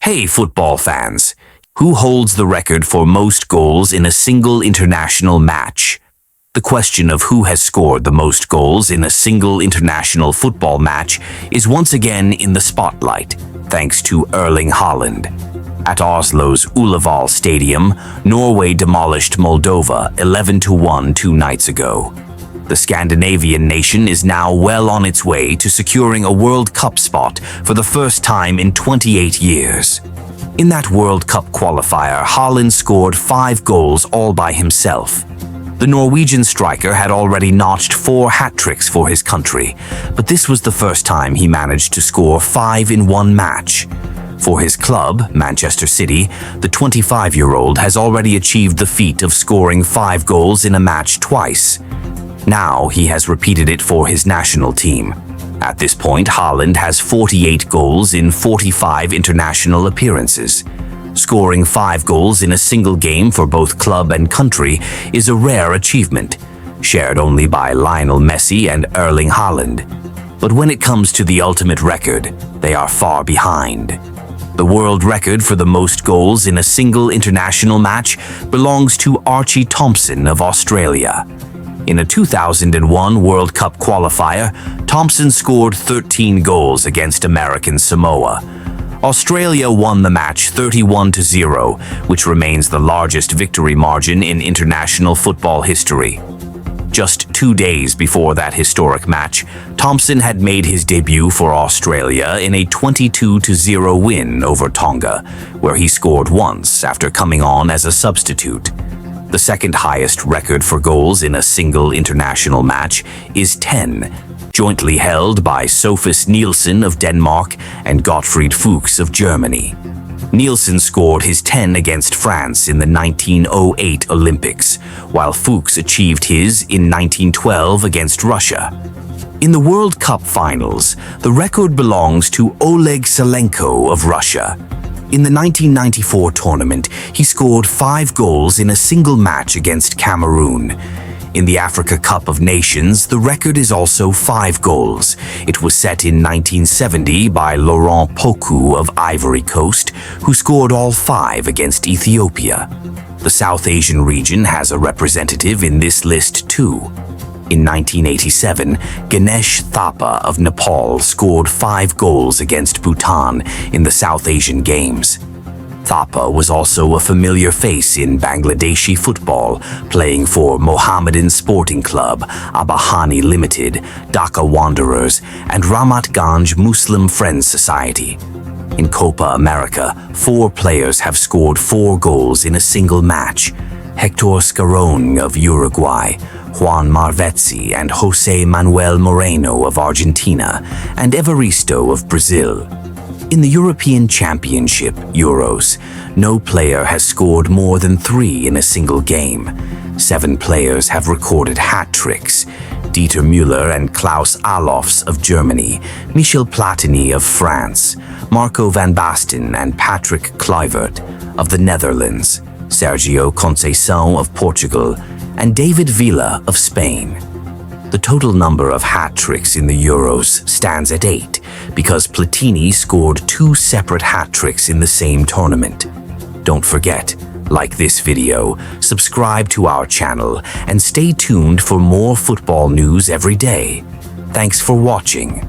Hey, football fans! Who holds the record for most goals in a single international match? The question of who has scored the most goals in a single international football match is once again in the spotlight, thanks to Erling Haaland. At Oslo's Ullevål Stadium, Norway demolished Moldova 11-1 2 nights ago. The Scandinavian nation is now well on its way to securing a World Cup spot for the first time in 28 years. In that World Cup qualifier, Haaland scored 5 goals all by himself. The Norwegian striker had already notched 4 hat-tricks for his country, but this was the first time he managed to score 5 in one match. For his club, Manchester City, the 25-year-old has already achieved the feat of scoring 5 goals in a match twice. Now he has repeated it for his national team. At this point, Haaland has 48 goals in 45 international appearances. Scoring 5 goals in a single game for both club and country is a rare achievement, shared only by Lionel Messi and Erling Haaland. But when it comes to the ultimate record, they are far behind. The world record for the most goals in a single international match belongs to Archie Thompson of Australia. In a 2001 World Cup qualifier, Thompson scored 13 goals against American Samoa. Australia won the match 31-0, which remains the largest victory margin in international football history. Just 2 days before that historic match, Thompson had made his debut for Australia in a 22-0 win over Tonga, where he scored once after coming on as a substitute. The second highest record for goals in a single international match is 10, jointly held by Sofus Nielsen of Denmark and Gottfried Fuchs of Germany. Nielsen scored his 10 against France in the 1908 Olympics, while Fuchs achieved his in 1912 against Russia. In the World Cup finals, the record belongs to Oleg Salenko of Russia. In the 1994 tournament, he scored 5 goals in a single match against Cameroon. In the Africa Cup of Nations, the record is also 5 goals. It was set in 1970 by Laurent Pokou of Ivory Coast, who scored all 5 against Ethiopia. The South Asian region has a representative in this list too. In 1987, Ganesh Thapa of Nepal scored 5 goals against Bhutan in the South Asian Games. Thapa was also a familiar face in Bangladeshi football, playing for Mohammedan Sporting Club, Abahani Limited, Dhaka Wanderers, and Ramat Ganj Muslim Friends Society. In Copa América, 4 players have scored 4 goals in a single match: Hector Scarone of Uruguay, Juan Marvetzi and José Manuel Moreno of Argentina, and Evaristo of Brazil. In the European Championship, Euros, no player has scored more than 3 in a single game. 7 players have recorded hat-tricks: Dieter Müller and Klaus Allofs of Germany, Michel Platini of France, Marco van Basten and Patrick Kluivert of the Netherlands, Sergio Conceição of Portugal, and David Villa of Spain. The total number of hat-tricks in the Euros stands at 8 because Platini scored 2 separate hat-tricks in the same tournament. Don't forget, like this video, subscribe to our channel, and stay tuned for more football news every day. Thanks for watching.